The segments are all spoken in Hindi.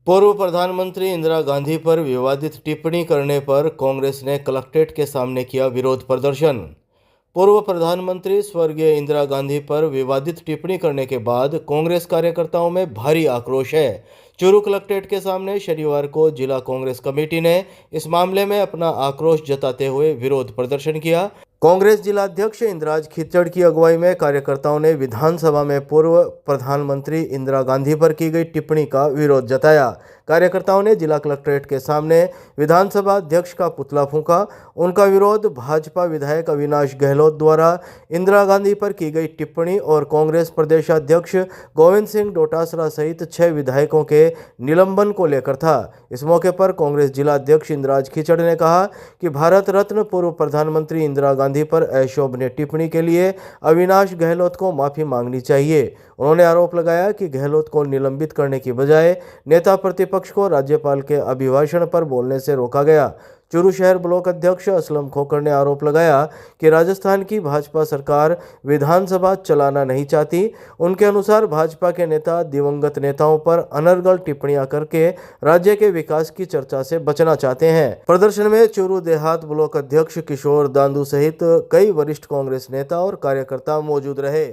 पूर्व प्रधानमंत्री इंदिरा गांधी पर विवादित टिप्पणी करने पर कांग्रेस ने कलेक्ट्रेट के सामने किया विरोध प्रदर्शन। पूर्व प्रधानमंत्री स्वर्गीय इंदिरा गांधी पर विवादित टिप्पणी करने के बाद कांग्रेस कार्यकर्ताओं में भारी आक्रोश है। चूरू कलेक्ट्रेट के सामने शनिवार को जिला कांग्रेस कमेटी ने इस मामले में अपना आक्रोश जताते हुए विरोध प्रदर्शन किया। कांग्रेस जिला अध्यक्ष इंद्राज खिचड़ की अगुवाई में कार्यकर्ताओं ने विधानसभा में पूर्व प्रधानमंत्री इंदिरा गांधी पर की गई टिप्पणी का विरोध जताया। कार्यकर्ताओं ने जिला कलेक्ट्रेट के सामने विधानसभा अध्यक्ष का पुतला फूंका। उनका विरोध भाजपा विधायक अविनाश गहलोत द्वारा इंदिरा गांधी पर की गई टिप्पणी और कांग्रेस प्रदेशाध्यक्ष गोविंद सिंह डोटासरा सहित 6 विधायकों के निलंबन को लेकर था। इस मौके पर कांग्रेस जिला अध्यक्ष इंद्राज खिचड़ ने कहा कि भारत रत्न पूर्व प्रधानमंत्री इंदिरा गांधी पर अशोभनीय टिप्पणी के लिए अविनाश गहलोत को माफी मांगनी चाहिए। उन्होंने आरोप लगाया कि गहलोत को निलंबित करने की बजाय नेता प्रतिपक्ष को राज्यपाल के अभिभाषण पर बोलने से रोका गया। चूरू शहर ब्लॉक अध्यक्ष असलम खोखर ने आरोप लगाया कि राजस्थान की भाजपा सरकार विधानसभा चलाना नहीं चाहती। उनके अनुसार भाजपा के नेता दिवंगत नेताओं पर अनर्गल टिप्पणियां करके राज्य के विकास की चर्चा से बचना चाहते हैं। प्रदर्शन में चूरू देहात ब्लॉक अध्यक्ष किशोर दांदू सहित कई वरिष्ठ कांग्रेस नेता और कार्यकर्ता मौजूद रहे।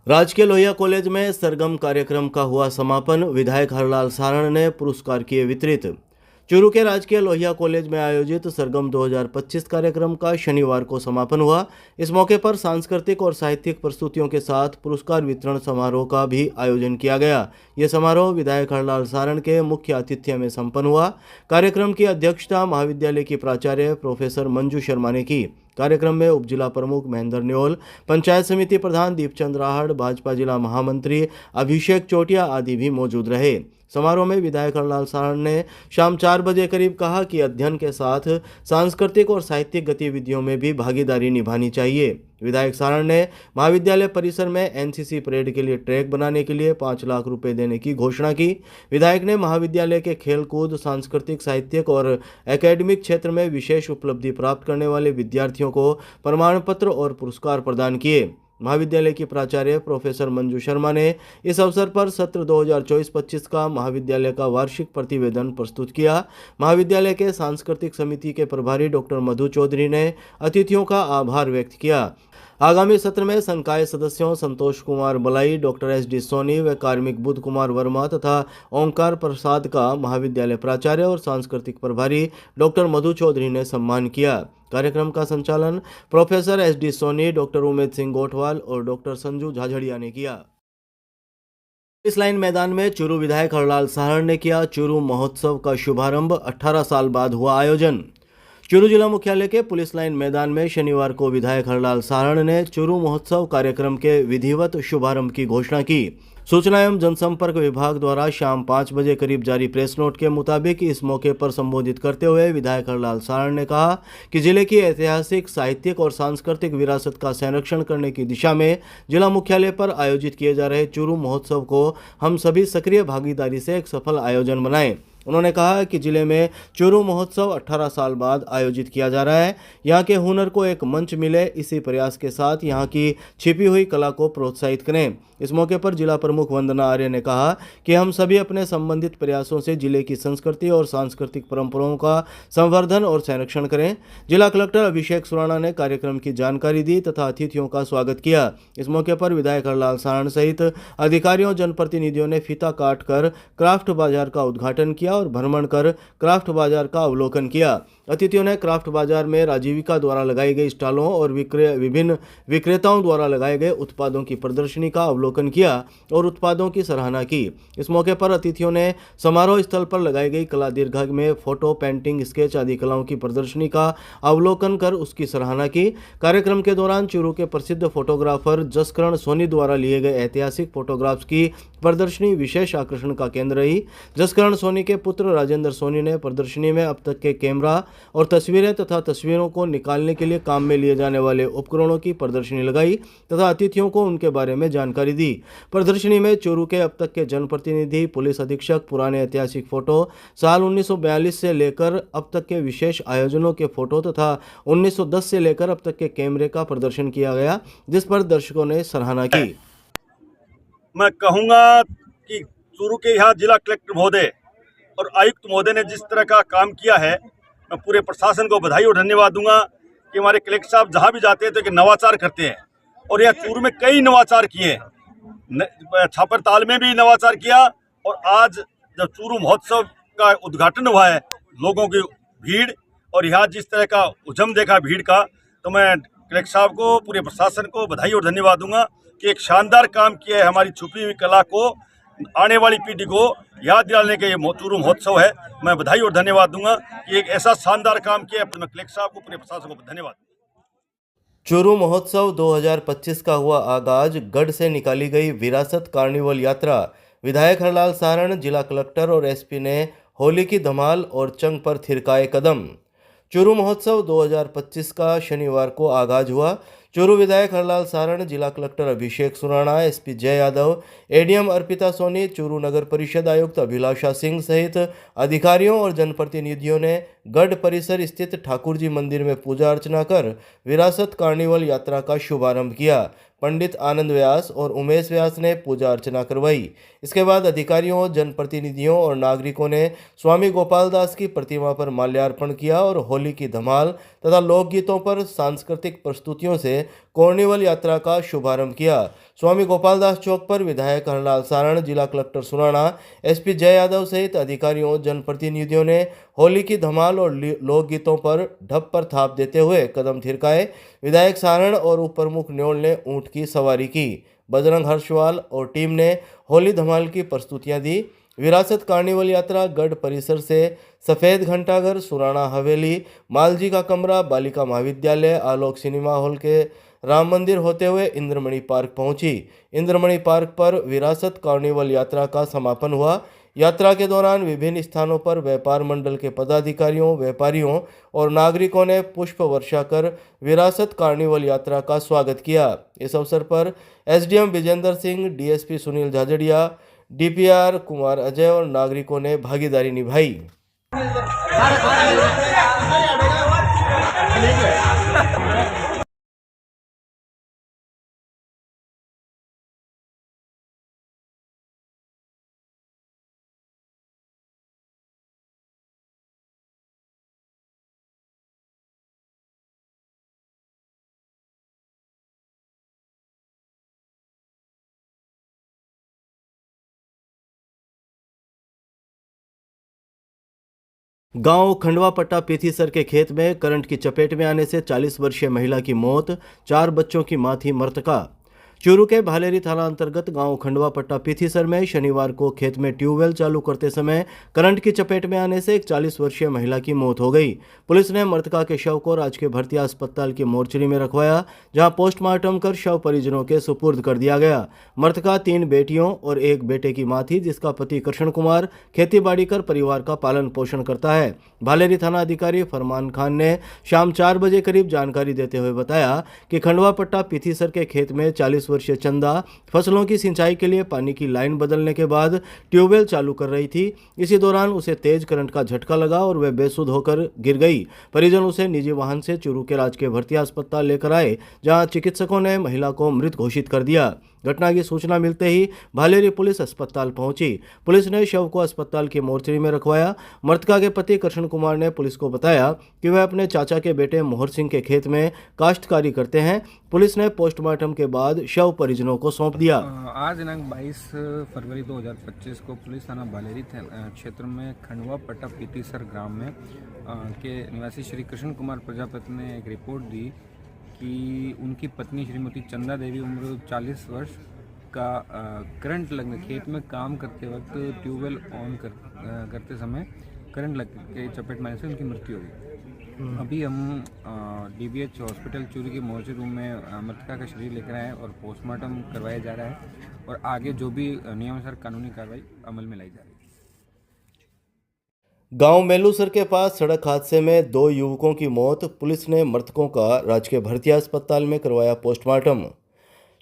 राजकीय लोहिया कॉलेज में सरगम कार्यक्रम का हुआ समापन। विधायक हरलाल सारण ने पुरस्कार किए वितरित। चूरू के राजकीय लोहिया कॉलेज में आयोजित सरगम 2025 कार्यक्रम का शनिवार को समापन हुआ। इस मौके पर सांस्कृतिक और साहित्यिक प्रस्तुतियों के साथ पुरस्कार वितरण समारोह का भी आयोजन किया गया। यह समारोह विधायक हरलाल सारण के मुख्य आतिथ्य में संपन्न हुआ। कार्यक्रम की अध्यक्षता महाविद्यालय की प्राचार्य प्रोफेसर मंजू शर्मा ने की। कार्यक्रम में उपजिला प्रमुख महेंद्र न्योल, पंचायत समिति प्रधान दीपचंद राहड़, भाजपा जिला महामंत्री अभिषेक चोटिया आदि भी मौजूद रहे। समारोह में विधायक हरलाल सारण ने शाम 4 बजे करीब कहा कि अध्ययन के साथ सांस्कृतिक और साहित्यिक गतिविधियों में भी भागीदारी निभानी चाहिए। विधायक सारण ने महाविद्यालय परिसर में एनसीसी परेड के लिए ट्रैक बनाने के लिए 5 लाख रुपए देने की घोषणा की। विधायक ने महाविद्यालय के खेलकूद, सांस्कृतिक, साहित्यिक और एकेडमिक क्षेत्र में विशेष उपलब्धि प्राप्त करने वाले विद्यार्थियों को प्रमाण पत्र और पुरस्कार प्रदान किए। महाविद्यालय की प्राचार्य प्रोफेसर मंजू शर्मा ने इस अवसर पर सत्र 2024-25 का महाविद्यालय का वार्षिक प्रतिवेदन प्रस्तुत किया। महाविद्यालय के सांस्कृतिक समिति के प्रभारी डॉक्टर मधु चौधरी ने अतिथियों का आभार व्यक्त किया। आगामी सत्र में संकाय सदस्यों संतोष कुमार बलाई, डॉक्टर एस.डी. सोनी व कार्मिक बुध कुमार वर्मा तथा ओंकार प्रसाद का महाविद्यालय प्राचार्य और सांस्कृतिक प्रभारी डॉक्टर मधु चौधरी ने सम्मान किया। कार्यक्रम का संचालन professor S D. Soni, doctor Umed Singh Gothwal और डॉक्टर संजू झाझड़िया ने किया। पुलिस लाइन मैदान में चूरू विधायक हरलाल सारण ने किया चूरू महोत्सव का शुभारंभ। 18 साल बाद हुआ आयोजन। चूरू जिला मुख्यालय के पुलिस लाइन मैदान में शनिवार को विधायक हरलाल सारण ने चूरू महोत्सव कार्यक्रम के विधिवत शुभारंभ की घोषणा की। सूचना एवं जनसंपर्क विभाग द्वारा शाम 5 बजे करीब जारी प्रेस नोट के मुताबिक इस मौके पर संबोधित करते हुए विधायक हरलाल सारण ने कहा कि जिले की ऐतिहासिक, साहित्यिक और सांस्कृतिक विरासत का संरक्षण करने की दिशा में जिला मुख्यालय पर आयोजित किए जा रहे चूरू महोत्सव को हम सभी सक्रिय भागीदारी से एक सफल आयोजन बनाएं। उन्होंने कहा कि जिले में चूरू महोत्सव 18 साल बाद आयोजित किया जा रहा है। यहाँ के हुनर को एक मंच मिले, इसी प्रयास के साथ यहाँ की छिपी हुई कला को प्रोत्साहित करें। इस मौके पर जिला प्रमुख वंदना आर्य ने कहा कि हम सभी अपने संबंधित प्रयासों से जिले की संस्कृति और सांस्कृतिक परंपराओं का संवर्धन और संरक्षण करें। जिला कलेक्टर अभिषेक सुराणा ने कार्यक्रम की जानकारी दी तथा अतिथियों का स्वागत किया। इस मौके पर विधायक हरलाल सारण सहित अधिकारियों, जनप्रतिनिधियों ने फीता काट कर क्राफ्ट बाजार का उद्घाटन किया और भ्रमण कर क्राफ्ट बाजार का अवलोकन किया। अतिथियों ने क्राफ्ट बाजार में राजीविका द्वारा लगाई गई स्टॉलों और विभिन्न विक्रेताओं द्वारा लगाए गए उत्पादों की प्रदर्शनी का अवलोकन किया और उत्पादों की सराहना की। इस मौके पर अतिथियों ने समारोह स्थल पर लगाई गई कला दीर्घा में फोटो, पेंटिंग, स्केच आदि कलाओं की प्रदर्शनी का अवलोकन कर उसकी सराहना की। कार्यक्रम के दौरान चूरू के प्रसिद्ध फोटोग्राफर जसकरण सोनी द्वारा लिए गए ऐतिहासिक फोटोग्राफ्स की प्रदर्शनी विशेष आकर्षण का केंद्र रही। जसकरण सोनी के पुत्र राजेंद्र सोनी ने प्रदर्शनी में अब तक के कैमरा और तस्वीरें तथा तस्वीरों को निकालने के लिए काम में लिए जाने वाले उपकरणों की प्रदर्शनी लगाई तथा अतिथियों को उनके बारे में जानकारी दी। प्रदर्शनी में चूरू के अब तक के जनप्रतिनिधि, पुलिस अधीक्षक, पुराने ऐतिहासिक फोटो, साल 1942 से लेकर अब तक के विशेष आयोजनों के फोटो तथा 1910 से लेकर अब तक के कैमरे का प्रदर्शन किया गया, जिस पर दर्शकों ने सराहना की। मैं कहूँगा कि चूरू के यहाँ जिला कलेक्टर महोदय और आयुक्त महोदय ने जिस तरह का काम किया है, मैं पूरे प्रशासन को बधाई और धन्यवाद दूंगा कि हमारे कलेक्टर साहब जहाँ भी जाते हैं तो एक नवाचार करते हैं और यहाँ चूरू में कई नवाचार किए हैं। छापरताल में भी नवाचार किया और आज जब चूरू महोत्सव का उद्घाटन हुआ है, लोगों की भीड़ और यहाँ जिस तरह का उद्यम देखा भीड़ का, तो मैं कलेक्टर साहब को, पूरे प्रशासन को बधाई और धन्यवाद दूंगा कि एक शानदार काम किया है। हमारी छुपी हुई कला को आने वाली पीढ़ी को याद दिलाने के ये चूरू महोत्सव है। मैं बधाई और धन्यवाद दूंगा कि एक ऐसा शानदार काम किया है। मैं कलेक्टर साहब को, पूरे प्रशासन को धन्यवाद। चूरू महोत्सव 2025 का हुआ आगाज। गढ़ से निकाली गई विरासत कार्निवल यात्रा। विधायक हरलाल सारण, जिला कलेक्टर और एसपी ने होली की धमाल और चंग पर थिरकाए कदम। चूरू महोत्सव 2025 का शनिवार को आगाज हुआ। चूरू विधायक हरलाल सारण, जिला कलेक्टर अभिषेक सुराणा, एसपी जय यादव, एडीएम अर्पिता सोनी, चूरू नगर परिषद आयुक्त अभिलाषा सिंह सहित अधिकारियों और जनप्रतिनिधियों ने गढ़ परिसर स्थित ठाकुर जी मंदिर में पूजा अर्चना कर विरासत कार्निवल यात्रा का शुभारंभ किया। पंडित आनंद व्यास और उमेश व्यास ने पूजा अर्चना करवाई। इसके बाद अधिकारियों, जनप्रतिनिधियों और नागरिकों ने स्वामी गोपाल दास की प्रतिमा पर माल्यार्पण किया और होली की धमाल तथा लोकगीतों पर सांस्कृतिक प्रस्तुतियों से कार्निवल यात्रा का शुभारंभ किया। स्वामी गोपाल दास चौक पर विधायक हरलाल सारण, जिला कलेक्टर सुराणा, एसपी जय यादव सहित अधिकारियों, जनप्रतिनिधियों ने होली की धमाल और लोकगीतों पर ढप पर थाप देते हुए कदम थिरकाए। विधायक सारण और उप प्रमुख न्योल ने ऊंट की सवारी की। बजरंग हर्षवाल और टीम ने होली धमाल की प्रस्तुतियां दी। विरासत कार्निवल यात्रा गढ़ परिसर से सफ़ेद घंटाघर, सुराणा हवेली, मालजी का कमरा, बालिका महाविद्यालय, आलोक सिनेमा हॉल के राम मंदिर होते हुए इंद्रमणि पार्क पहुंची। इंद्रमणि पार्क पर विरासत कार्निवल यात्रा का समापन हुआ। यात्रा के दौरान विभिन्न स्थानों पर व्यापार मंडल के पदाधिकारियों, व्यापारियों और नागरिकों ने पुष्प वर्षा कर विरासत कार्निवल यात्रा का स्वागत किया। इस अवसर पर SDM Vijendra Singh, DSP Sunil Jhajharia, DPR Kumar Ajay और नागरिकों ने भागीदारी निभाई। गांव खंडवापट्टा पीथीसर के खेत में करंट की चपेट में आने से 40 वर्षीय महिला की मौत, 4 बच्चों की मां थी मृतका। चूरू के भालेरी थाना अंतर्गत गांव खंडवापट्टा पीथीसर में शनिवार को खेत में ट्यूबवेल चालू करते समय करंट की चपेट में आने से एक 40 वर्षीय महिला की मौत हो गई। पुलिस ने मृतका के शव को राजकीय भर्ती अस्पताल की मोर्चरी में रखवाया, जहां पोस्टमार्टम कर शव परिजनों के सुपुर्द कर दिया गया। मृतका 3 बेटियों और 1 बेटे की मां थी, जिसका पति कृष्ण कुमार खेतीबाड़ी कर परिवार का पालन पोषण करता है। भालेरी थाना अधिकारी फरमान खान ने शाम 4 बजे करीब जानकारी देते हुए बताया कि खंडवापट्टा पीथीसर के खेत में 40 वर्षीय चंदा फसलों की सिंचाई के लिए पानी की लाइन बदलने के बाद ट्यूबवेल चालू कर रही थी। इसी दौरान उसे तेज करंट का झटका लगा और वह बेसुध होकर गिर गई। परिजन उसे निजी वाहन से चूरू के राजकीय भर्ती अस्पताल लेकर आए, जहां चिकित्सकों ने महिला को मृत घोषित कर दिया। घटना की सूचना मिलते ही भालेरी पुलिस अस्पताल पहुंची। पुलिस ने शव को अस्पताल की मोर्चरी में रखवाया। मृतका के पति कृष्ण कुमार ने पुलिस को बताया कि वह अपने चाचा के बेटे मोहर सिंह के खेत में काश्तकारी करते हैं। पुलिस ने पोस्टमार्टम के बाद शव परिजनों को सौंप दिया। आज दिनांक 22 फरवरी 2025 को पुलिस थाना भालेरी क्षेत्र में खंडवापट्टा पीथीसर ग्राम में के निवासी श्री कृष्ण कुमार प्रजापति ने एक रिपोर्ट दी कि उनकी पत्नी श्रीमती चंदा देवी उम्र 40 वर्ष का करंट लगने खेत में काम करते वक्त ट्यूबवेल ऑन करते समय करंट लग के चपेट में आने से उनकी मृत्यु हो गई। अभी हम डीबीएच हॉस्पिटल चूरू के मोर्चरी रूम में मृतका का शरीर लेकर आए और पोस्टमार्टम करवाया जा रहा है और आगे जो भी नियमानुसार कानूनी कार्रवाई अमल में लाई जा रही है। गांव मेलूसर के पास सड़क हादसे में 2 युवकों की मौत। पुलिस ने मृतकों का राजकीय भर्ती अस्पताल में करवाया पोस्टमार्टम।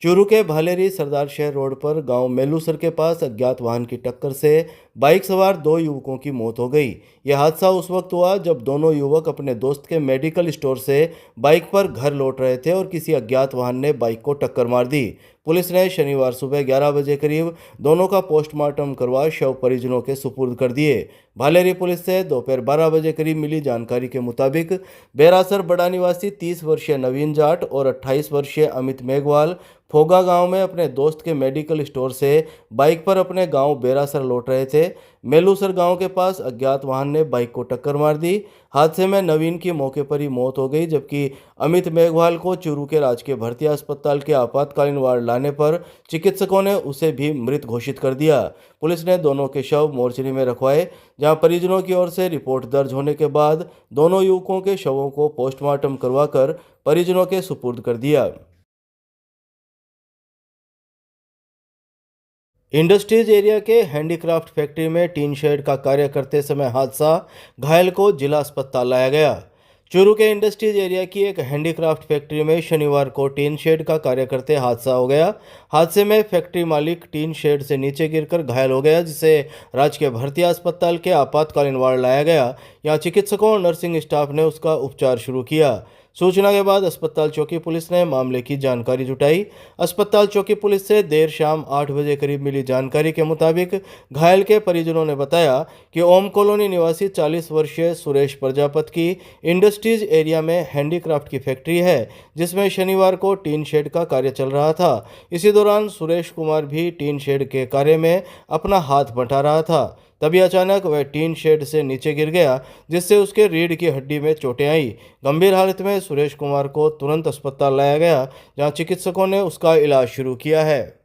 चूरू के भालेरी सरदार शहर रोड पर गांव मेलूसर के पास अज्ञात वाहन की टक्कर से बाइक सवार 2 युवकों की मौत हो गई। यह हादसा उस वक्त हुआ जब दोनों युवक अपने दोस्त के मेडिकल स्टोर से बाइक पर घर लौट रहे थे और किसी अज्ञात वाहन ने बाइक को टक्कर मार दी। पुलिस ने शनिवार सुबह 11 बजे करीब दोनों का पोस्टमार्टम करवा शव परिजनों के सुपुर्द कर दिए। भालेरी पुलिस से दोपहर 12 बजे करीब मिली जानकारी के मुताबिक बेरासर बड़ा निवासी 30 वर्षीय नवीन जाट और 28 वर्षीय अमित मेघवाल फोगा गांव में अपने दोस्त के मेडिकल स्टोर से बाइक पर अपने गांव बेरासर लौट रहे थे। मेलूसर गांव के पास अज्ञात वाहन ने बाइक को टक्कर मार दी। हादसे में नवीन की मौके पर ही मौत हो गई, जबकि अमित मेघवाल को चूरू के राजकीय भर्ती अस्पताल के आपातकालीन वार्ड लाने पर चिकित्सकों ने उसे भी मृत घोषित कर दिया। पुलिस ने दोनों के शव मोर्चरी में रखवाए, जहां परिजनों की ओर से रिपोर्ट दर्ज होने के बाद दोनों युवकों के शवों को पोस्टमार्टम करवाकर परिजनों के सुपुर्द कर दिया। इंडस्ट्रीज एरिया के हैंडीक्राफ्ट फैक्ट्री में टीन शेड का कार्य करते समय हादसा, घायल को जिला अस्पताल लाया गया। चूरू के इंडस्ट्रीज एरिया की एक हैंडीक्राफ्ट फैक्ट्री में शनिवार को टीन शेड का कार्य करते हादसा हो गया। हादसे में फैक्ट्री मालिक टीन शेड से नीचे गिरकर घायल हो गया, जिसे राजकीय भर्ती अस्पताल के आपातकालीन वार्ड लाया गया। यहां चिकित्सकों और नर्सिंग स्टाफ ने उसका उपचार शुरू किया। सूचना के बाद अस्पताल चौकी पुलिस ने मामले की जानकारी जुटाई। अस्पताल चौकी पुलिस से देर शाम 8 बजे करीब मिली जानकारी के मुताबिक घायल के परिजनों ने बताया कि ओम कॉलोनी निवासी 40 वर्षीय सुरेश प्रजापत की इंडस्ट्रीज एरिया में हैंडीक्राफ्ट की फैक्ट्री है, जिसमें शनिवार को टीन शेड का कार्य चल रहा था। इसी दौरान सुरेश कुमार भी टीन शेड के कार्य में अपना हाथ बंटा रहा था। तभी अचानक वह टीन शेड से नीचे गिर गया, जिससे उसके रीढ़ की हड्डी में चोटें आई। गंभीर हालत में सुरेश कुमार को तुरंत अस्पताल लाया गया, जहां चिकित्सकों ने उसका इलाज शुरू किया है।